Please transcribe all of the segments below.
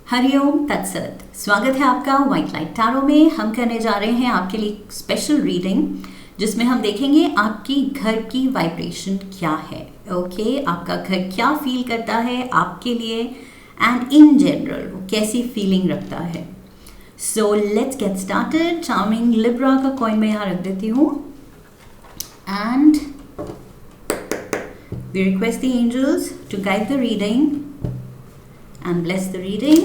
हरिओम तत्सत। स्वागत है आपका व्हाइट लाइट टैरो में। हम करने जा रहे हैं आपके लिए स्पेशल रीडिंग जिसमें हम देखेंगे आपकी घर की वाइब्रेशन क्या है। ओके, आपका घर क्या फील करता है आपके लिए एंड इन जनरल वो कैसी फीलिंग रखता है। So let's get started. Charming Libra का कॉइन मैं यहाँ रख देती हूँ and we request the angels to guide the reading and bless the reading,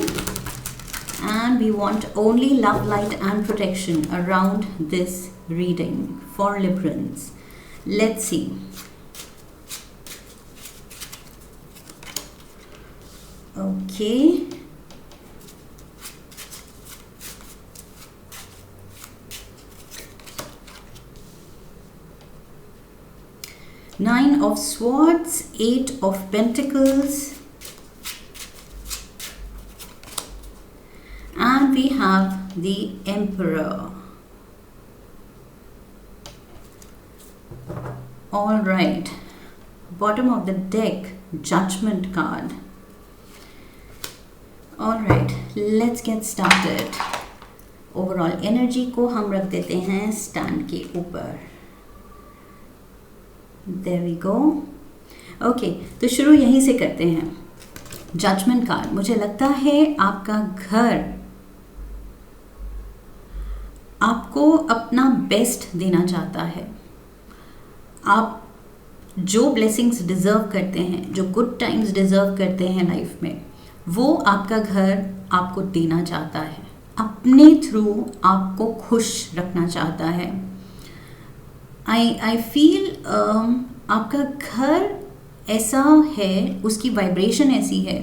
and we want only love, light and protection around this reading for Librans. Let's see. Okay, Nine of Swords, Eight of Pentacles, and we have the Emperor. All right, bottom of the deck, Judgment card. All right, let's get started. Overall energy को हम रख देते हैं stand के ऊपर. There we go. Okay, तो शुरू यहीं से करते हैं. जजमेंट कार्ड, मुझे लगता है आपका घर आपको अपना बेस्ट देना चाहता है. आप जो ब्लेसिंग्स डिज़र्व करते हैं, जो गुड टाइम्स डिज़र्व करते हैं लाइफ में, वो आपका घर आपको देना चाहता है. अपने थ्रू आपको खुश रखना चाहता है. आई फील आपका घर ऐसा है, उसकी वाइब्रेशन ऐसी है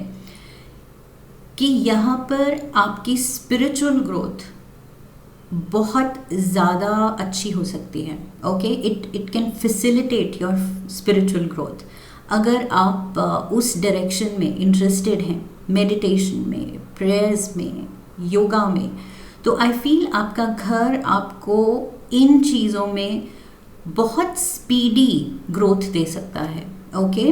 कि यहाँ पर आपकी स्पिरिचुअल ग्रोथ बहुत ज़्यादा अच्छी हो सकती है. Okay, it can facilitate your spiritual growth. अगर आप उस डायरेक्शन में इंटरेस्टेड हैं, मेडिटेशन में, प्रेयर्स में, योगा में, तो आई फील आपका घर आपको इन चीज़ों में बहुत स्पीडी ग्रोथ दे सकता है. ओके,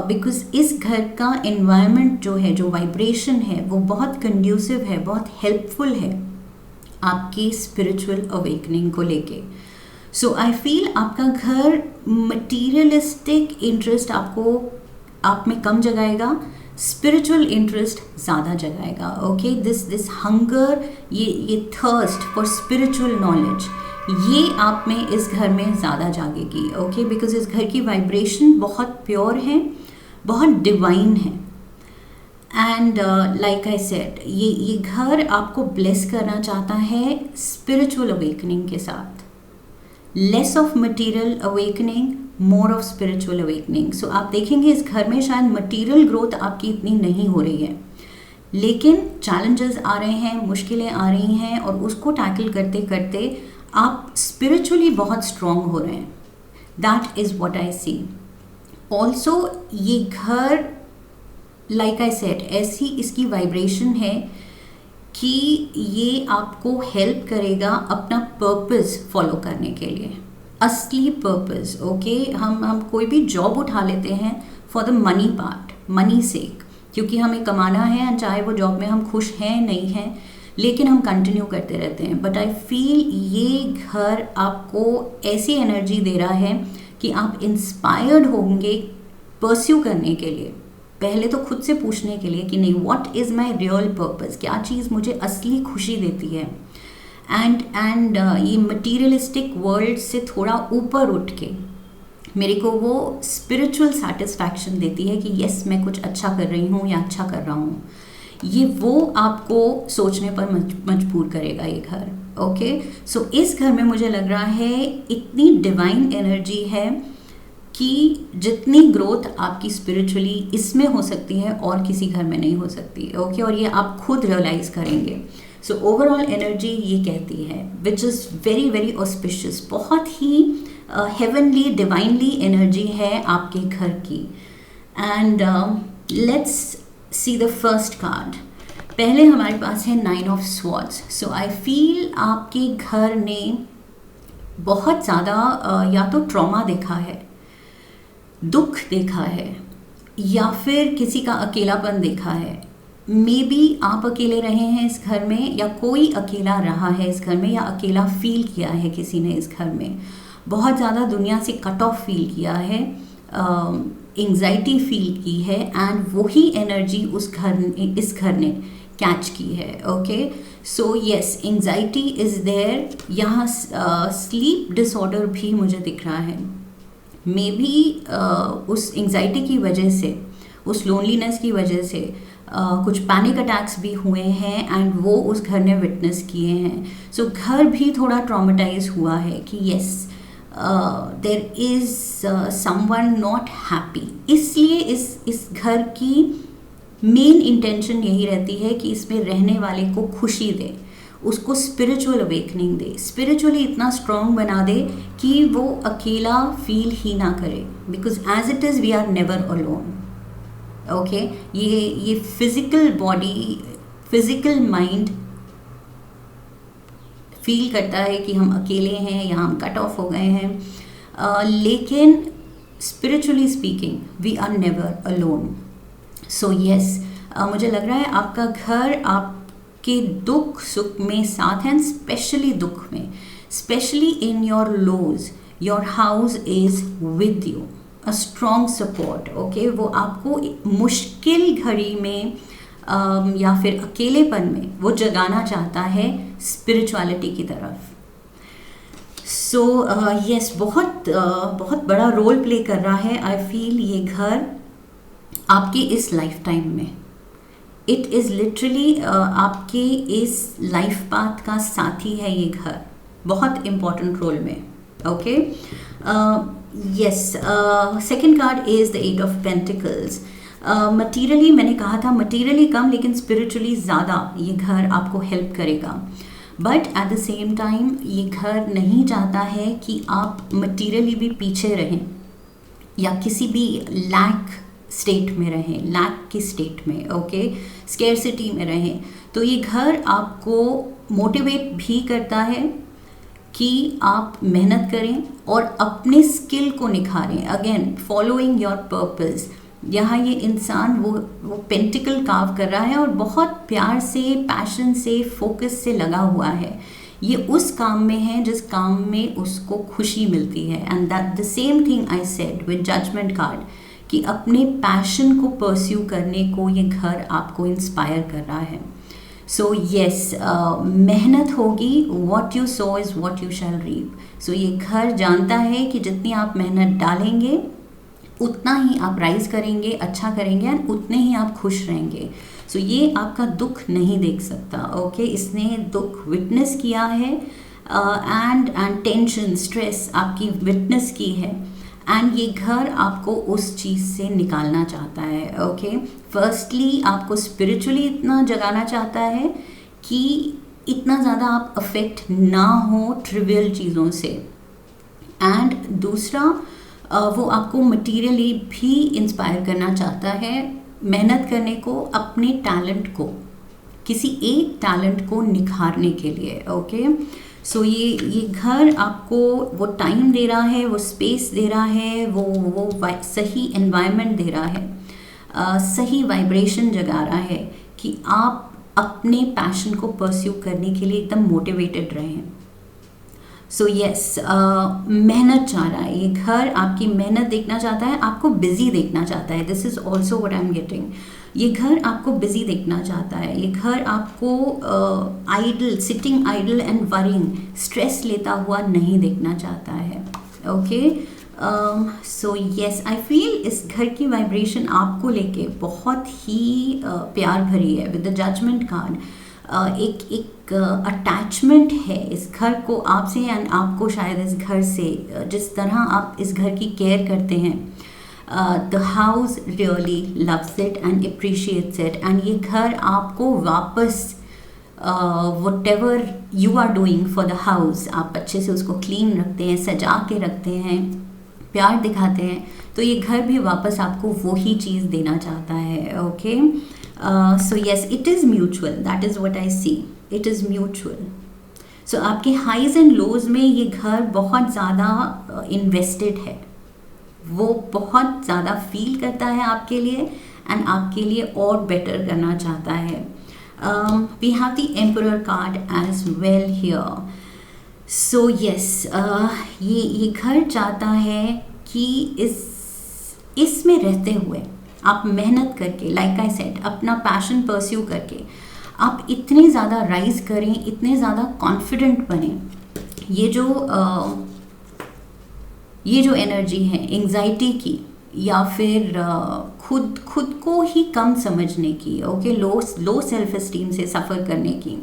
बिकॉज इस घर का एनवायरनमेंट जो है, जो वाइब्रेशन है, वो बहुत कंड्यूसिव है, बहुत हेल्पफुल है आपकी स्पिरिचुअल अवेकनिंग को लेके. सो आई फील आपका घर मटीरियलिस्टिक इंटरेस्ट आप में कम जगाएगा, स्पिरिचुअल इंटरेस्ट ज़्यादा जगाएगा. ओके, दिस हंगर, ये थर्स्ट फॉर स्पिरिचुअल नॉलेज, ये आप में इस घर में ज़्यादा जागेगी. ओके, बिकॉज इस घर की वाइब्रेशन बहुत प्योर है, बहुत डिवाइन है. एंड लाइक आई सेड, ये घर आपको ब्लेस करना चाहता है स्पिरिचुअल अवेकनिंग के साथ. Less of material awakening, more of spiritual awakening. So आप देखेंगे इस घर में शायद मटेरियल ग्रोथ आपकी इतनी नहीं हो रही है, लेकिन चैलेंजेस आ रहे हैं, मुश्किलें आ रही हैं, और उसको टैकल करते करते आप स्पिरिचुअली बहुत स्ट्रॉन्ग हो रहे हैं. That is what I see. Also ये घर, लाइक आई सेड, ऐसी इसकी वाइब्रेशन है कि ये आपको हेल्प करेगा अपना पर्पस फॉलो करने के लिए, असली पर्पस. ओके, हम कोई भी जॉब उठा लेते हैं for the money part, money sake, क्योंकि हमें कमाना है, चाहे वो जॉब में हम खुश हैं नहीं हैं, लेकिन हम कंटिन्यू करते रहते हैं. बट आई फील ये घर आपको ऐसी एनर्जी दे रहा है कि आप इंस्पायर्ड होंगे परस्यू करने के लिए. पहले तो खुद से पूछने के लिए कि नहीं, what is my real purpose, क्या चीज़ मुझे असली खुशी देती है. एंड ये मटीरियलिस्टिक वर्ल्ड से थोड़ा ऊपर उठ के मेरे को वो स्पिरिचुअल सेटिस्फैक्शन देती है कि यस, मैं कुछ अच्छा कर रही हूँ या अच्छा कर रहा हूँ. ये वो आपको सोचने पर मजबूर करेगा ये घर. ओके, सो इस घर में मुझे लग रहा है इतनी डिवाइन एनर्जी है कि जितनी ग्रोथ आपकी स्पिरिचुअली इसमें हो सकती है और किसी घर में नहीं हो सकती. ओके, और ये आप खुद रियलाइज़ करेंगे. सो ओवरऑल एनर्जी ये कहती है, which is very very auspicious, बहुत ही हेवनली डिवाइनली एनर्जी है आपके घर की. And let's see the first card. पहले हमारे पास है nine of swords. So I feel आपके घर ने बहुत ज़्यादा या तो ट्रॉमा देखा है, दुख देखा है, या फिर किसी का अकेलापन देखा है, मे बी आप अकेले रहे हैं इस घर में, या कोई अकेला रहा है इस घर में, या अकेला फील किया है किसी ने इस घर में, बहुत ज़्यादा दुनिया से कट ऑफ फील किया है, एंग्जाइटी फील की है, एंड वही एनर्जी इस घर ने कैच की है. Okay, so yes, anxiety is there. यहाँ स्लीप डिसऑर्डर भी मुझे दिख रहा है. मे बी उस एंग्जाइटी की वजह से, उस लोनलीनेस की वजह से कुछ पैनिक अटैक्स भी हुए हैं एंड वो उस घर ने विटनेस किए हैं. सो घर भी थोड़ा ट्रॉमेटाइज हुआ है कि yes there is someone not happy. इसलिए इस घर की मेन इंटेंशन यही रहती है कि इसमें रहने वाले को खुशी दे, उसको स्पिरिचुअल अवेकनिंग दे, स्पिरिचुअली इतना स्ट्रॉन्ग बना दे कि वो अकेला फील ही ना करे. Because as it is we are never alone. Okay, ये physical body, physical mind feel करता है कि हम अकेले हैं या हम कट ऑफ हो गए हैं, लेकिन spiritually speaking we are never alone. So yes, मुझे लग रहा है आपका घर आपके दुख सुख में साथ है, स्पेशली दुख में, specially in your lows, your house is with you, a strong support. Okay, वो आपको मुश्किल घड़ी में या फिर अकेलेपन में वो जगाना चाहता है स्पिरिचुअलिटी की तरफ. सो यस, बहुत बड़ा रोल प्ले कर रहा है. आई फील ये घर आपके इस लाइफ टाइम में, इट इज़ लिटरली आपके इस लाइफ पाथ का साथी है ये घर, बहुत इम्पॉर्टेंट रोल में. Okay, yes, second card is the 8 of pentacles. Materially मैंने कहा था मटीरियली कम, लेकिन स्पिरिचुअली ज़्यादा ये घर आपको हेल्प करेगा. But at the same time ये घर नहीं चाहता है कि आप मटीरियली भी पीछे रहें या किसी भी लैक स्टेट में रहें, लैक की स्टेट में. ओके, स्केर्सिटी में रहें. तो ये घर आपको मोटिवेट भी करता है कि आप मेहनत करें और अपने स्किल को निखारें. Again, following your purpose. यहाँ ये इंसान वो पेंटिकल कार्व कर रहा है और बहुत प्यार से, पैशन से, फोकस से लगा हुआ है. ये उस काम में है जिस काम में उसको खुशी मिलती है. And that the same thing I said with judgement card, कि अपने पैशन को परस्यू करने को ये घर आपको इंस्पायर कर रहा है. सो यस, मेहनत होगी, what you sow is what you shall reap. So ये घर जानता है कि जितनी आप मेहनत डालेंगे उतना ही आप राइज करेंगे, अच्छा करेंगे, एंड उतने ही आप खुश रहेंगे. सो ये आपका दुख नहीं देख सकता. ओके, इसने दुख विटनेस किया है एंड टेंशन, स्ट्रेस आपकी विटनेस की है, एंड ये घर आपको उस चीज़ से निकालना चाहता है. ओके, फर्स्टली आपको स्पिरिचुअली इतना जगाना चाहता है कि इतना ज़्यादा आप अफेक्ट ना हो ट्रिवियल चीज़ों से, एंड दूसरा वो आपको मटीरियली भी इंस्पायर करना चाहता है मेहनत करने को, अपने टैलेंट को, किसी एक टैलेंट को निखारने के लिए. ओके, सो ये घर आपको वो टाइम दे रहा है, वो स्पेस दे रहा है, वो सही एनवायरनमेंट दे रहा है, सही वाइब्रेशन जगा रहा है कि आप अपने पैशन को परस्यू करने के लिए एकदम मोटिवेटेड रहें. सो यस, मेहनत चाह रहा है ये घर, आपकी मेहनत देखना चाहता है, आपको बिजी देखना चाहता है. This is also what I am getting. ये घर आपको बिजी देखना चाहता है. ये घर आपको idle, sitting idle and worrying, stress लेता हुआ नहीं देखना चाहता है. Okay, so yes, I feel इस घर की वाइब्रेशन आपको लेके बहुत ही प्यार भरी है. विद द जजमेंट कार्ड एक अटैचमेंट है इस घर को आपसे, एंड आपको शायद इस घर से, जिस तरह आप इस घर की केयर करते हैं, the house really loves it and appreciates it. And ये घर आपको वापस whatever you are doing for the house, आप अच्छे से उसको क्लीन रखते हैं, सजा के रखते हैं, प्यार दिखाते हैं, तो ये घर भी वापस आपको वही चीज़ देना चाहता है. Okay, so yes, it is mutual. That is what I see, it is mutual. So आपके हाइज एंड लोज में ये घर बहुत ज़्यादा इन्वेस्टेड है, वो बहुत ज़्यादा फील करता है आपके लिए, एंड आपके लिए और बेटर करना चाहता है. We have the emperor card as well here. So yes, ये घर चाहता है कि इसमें रहते हुए आप मेहनत करके, लाइक आई सेड, अपना पैशन परस्यू करके आप इतने ज़्यादा राइज करें, इतने ज़्यादा कॉन्फिडेंट बने. ये जो एनर्जी है एंग्जाइटी की या फिर खुद को ही कम समझने की, ओके, लो सेल्फ एस्टीम से सफ़र करने की,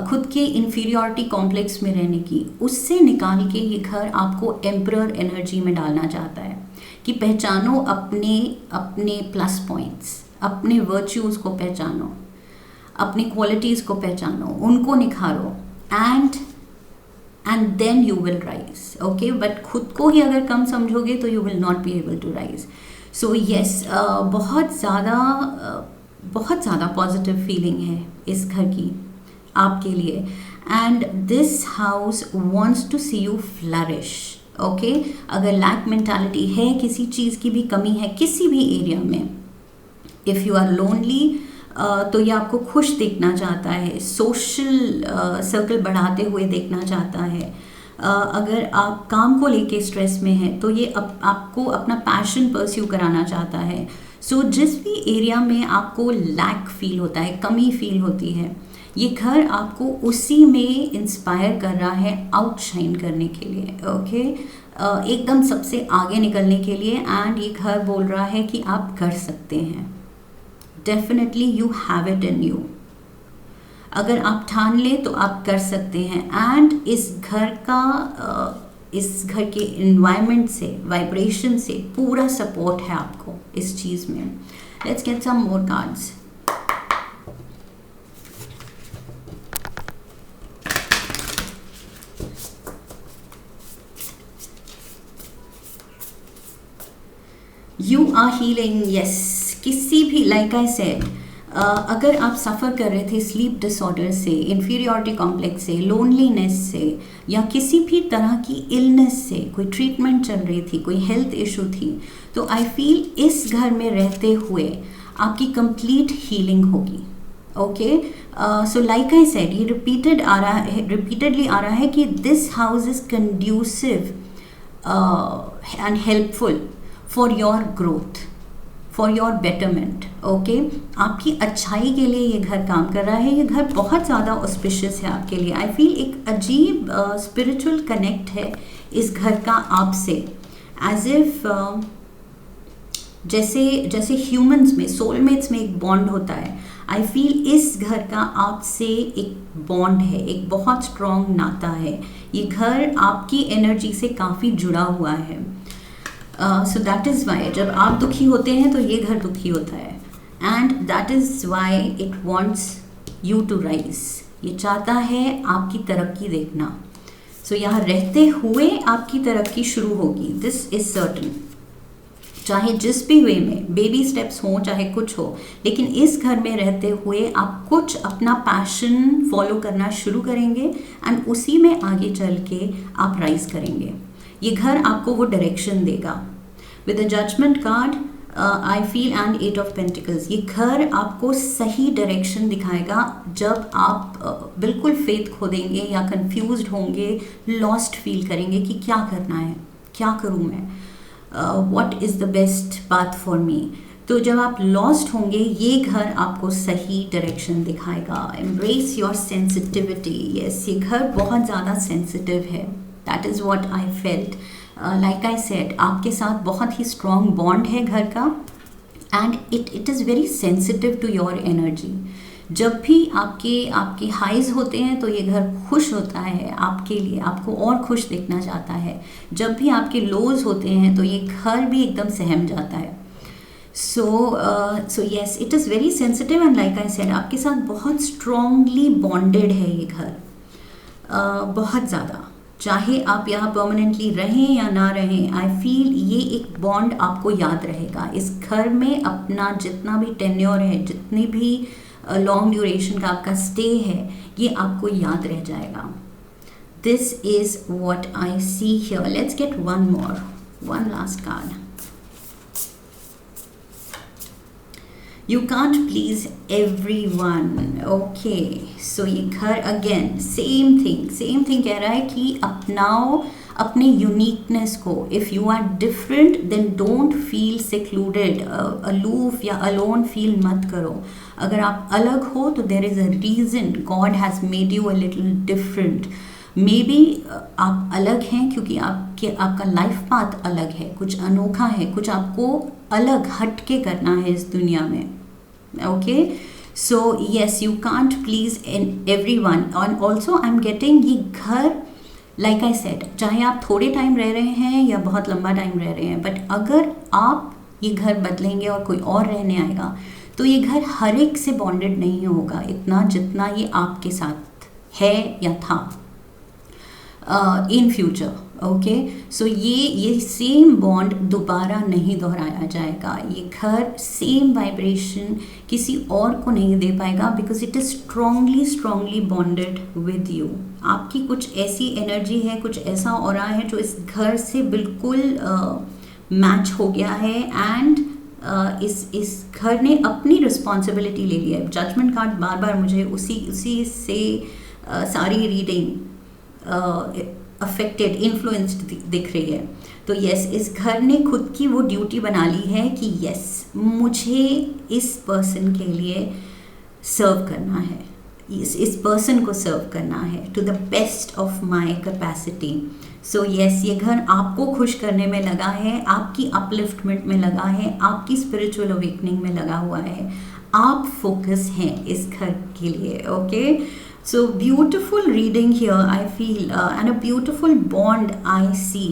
खुद के इन्फीरियॉरिटी कॉम्प्लेक्स में रहने की, उससे निकाल के ये घर आपको एम्परर एनर्जी में डालना चाहता है कि पहचानो अपने प्लस पॉइंट्स, अपने वर्च्यूज़ को पहचानो, अपनी क्वालिटीज़ को पहचानो, उनको निखारो, and then you will rise. Okay, but खुद को ही अगर कम समझोगे तो you will not be able to rise. So yes, बहुत ज़्यादा पॉजिटिव फीलिंग है इस घर की आपके लिए. And this house wants to see you flourish. Okay, अगर लैक मेंटालिटी है, किसी चीज़ की भी कमी है किसी भी एरिया में, इफ़ यू आर लोनली, तो ये आपको खुश देखना चाहता है, सोशल सर्कल बढ़ाते हुए देखना चाहता है. अगर आप काम को लेके स्ट्रेस में हैं तो ये आपको अपना पैशन परस्यू कराना चाहता है. सो जिस भी एरिया में आपको लैक फील होता है, कमी फील होती है, ये घर आपको उसी में इंस्पायर कर रहा है आउटशाइन करने के लिए. ओके, एकदम सबसे आगे निकलने के लिए. एंड ये घर बोल रहा है कि आप कर सकते हैं. Definitely you have it in you. अगर आप ठान ले तो आप कर सकते हैं. एंड इस घर के इन्वायरमेंट से, वाइब्रेशन से पूरा सपोर्ट है आपको इस चीज़ में. Let's get some more cards. You are healing. Yes, किसी भी, लाइक आई सेड, अगर आप सफ़र कर रहे थे स्लीप डिसऑर्डर से, इन्फीरियॉरिटी कॉम्प्लेक्स से, लोनलीनेस से, या किसी भी तरह की इलनेस से, कोई ट्रीटमेंट चल रही थी, कोई हेल्थ इशू थी, तो आई फील इस घर में रहते हुए आपकी कंप्लीट हीलिंग होगी. Okay, so like I said, ये रिपीटेडली आ रहा है कि this house is conducive and helpful for your growth, for your betterment. Okay, आपकी अच्छाई के लिए ये घर काम कर रहा है. ये घर बहुत ज़्यादा ऑस्पिशियस है आपके लिए. आई फील एक अजीब स्पिरिचुअल कनेक्ट है इस घर का आपसे, एज इफ जैसे ह्यूमंस में, सोलमेट्स में एक बॉन्ड होता है. आई फील इस घर का आपसे एक बॉन्ड है, एक बहुत स्ट्रॉन्ग नाता है. ये घर आपकी एनर्जी से काफ़ी जुड़ा हुआ है. सो दैट इज़ वाई जब आप दुखी होते हैं तो ये घर दुखी होता है. And that is why it wants you to rise. ये चाहता है आपकी तरक्की देखना. सो यहाँ रहते हुए आपकी तरक्की शुरू होगी. This is certain. चाहे जिस भी वे में बेबी स्टेप्स हों, चाहे कुछ हो, लेकिन इस घर में रहते हुए आप कुछ अपना पैशन फॉलो करना शुरू करेंगे एंड उसी में आगे चल के आप राइज करेंगे. ये घर आपको वो डायरेक्शन देगा. With the judgement card I feel and 8 of pentacles, ये घर आपको सही डायरेक्शन दिखाएगा जब आप बिल्कुल फेथ खो देंगे या कंफ्यूज्ड होंगे, लॉस्ट फील करेंगे कि क्या करना है, क्या करूँ मैं, what is the best path for me. तो जब आप लॉस्ट होंगे ये घर आपको सही डायरेक्शन दिखाएगा. Embrace your sensitivity. यस, ये घर बहुत ज़्यादा सेंसिटिव है. That is what I felt. Like I said, आपके साथ बहुत ही स्ट्रॉन्ग बॉन्ड है घर का. And it is very sensitive to your energy. जब भी आपके हाइज होते हैं तो ये घर खुश होता है आपके लिए, आपको और खुश देखना चाहता है. जब भी आपके लोज होते हैं तो ये घर भी एकदम सहम जाता है. सो yes, it is very sensitive. And like I said, आपके साथ बहुत स्ट्रॉन्गली बॉन्डेड है ये घर, बहुत ज़्यादा. चाहे आप यहाँ परमानेंटली रहें या ना रहें, आई फील ये एक बॉन्ड आपको याद रहेगा. इस घर में अपना जितना भी टेन्योर है, जितनी भी लॉन्ग ड्यूरेशन का आपका स्टे है, ये आपको याद रह जाएगा. This is what I see here. Let's get one last card. You can't please everyone. Okay, so ये घर अगेन सेम थिंग कह रहा है कि अपनाओ अपने यूनिकनेस को। If you are different then don't feel secluded, aloof या अलोन फील मत करो। अगर आप अलग हो तो there is a reason, God has made you a little different. May be आप अलग हैं क्योंकि आपका लाइफ पाथ अलग है, कुछ अनोखा है, कुछ आपको अलग हट के करना है इस दुनिया में। Okay, so yes, you can't please every one. And also I am getting ये घर, लाइक आई सेड, चाहे आप थोड़े टाइम रह रहे हैं या बहुत लंबा टाइम रह रहे हैं, बट अगर आप ये घर बदलेंगे और कोई और रहने आएगा तो ये घर हर एक से बॉन्डेड नहीं होगा इतना जितना ये आपके साथ है या था इन फ्यूचर। ओके, सो ये सेम बॉन्ड दोबारा नहीं दोहराया जाएगा। ये घर सेम वाइब्रेशन किसी और को नहीं दे पाएगा because it is strongly bonded with you. आपकी कुछ ऐसी एनर्जी है, कुछ ऐसा ऑरा है जो इस घर से बिल्कुल मैच हो गया है। एंड इस घर ने अपनी रिस्पॉन्सिबिलिटी ले लिया है। जजमेंट कार्ड बार बार मुझे उसी से सारी रीडिंग अफेक्टेड, इन्फ्लुएंस्ड दिख रही है। तो यस, इस घर ने खुद की वो ड्यूटी बना ली है कि यस, मुझे इस पर्सन के लिए सर्व करना है, इस पर्सन को सर्व करना है to the best of my capacity. So yes, ये घर आपको खुश करने में लगा है, आपकी अपलिफ्टमेंट में लगा है, आपकी स्पिरिचुअल अवेकनिंग में लगा हुआ है। आप फोकस हैं इस घर के लिए। Okay, so beautiful reading here I feel, and a beautiful bond I see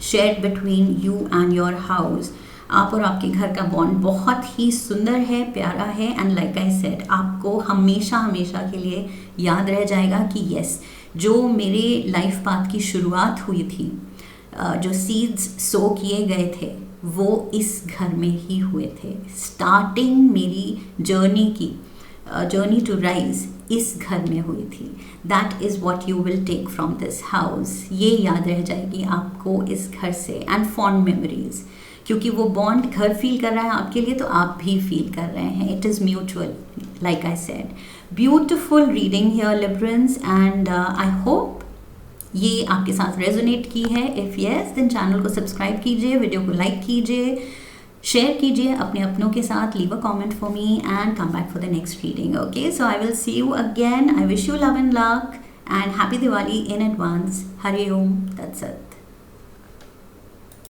shared between you and your house. आप और आपके घर का बॉन्ड बहुत ही सुंदर है, प्यारा है। एंड लाइक आई सेड, आपको हमेशा के लिए याद रह जाएगा कि यस, जो मेरे लाइफ पाथ की शुरुआत हुई थी, जो सीड्स सो किए गए थे, वो इस घर में ही हुए थे। स्टार्टिंग मेरी जर्नी टू राइज इस घर में हुई थी। That is what you will take from this house. ये याद रह जाएगी आपको इस घर से। एंड फॉन्ड मेमोरीज, क्योंकि वो बॉन्ड घर फील कर रहा है आपके लिए तो आप भी फील कर रहे हैं। It is mutual, like I said. Beautiful reading here Librans, and I hope ये आपके साथ रेजोनेट की है। इफ़ येस, देन चैनल को सब्सक्राइब कीजिए, वीडियो को लाइक कीजिए, शेयर कीजिए अपने अपनों के साथ, leave a comment for me and come back for the next reading. Okay, so I will see you again. I wish you love and luck and happy Diwali in advance. Hari ओम तत्सत।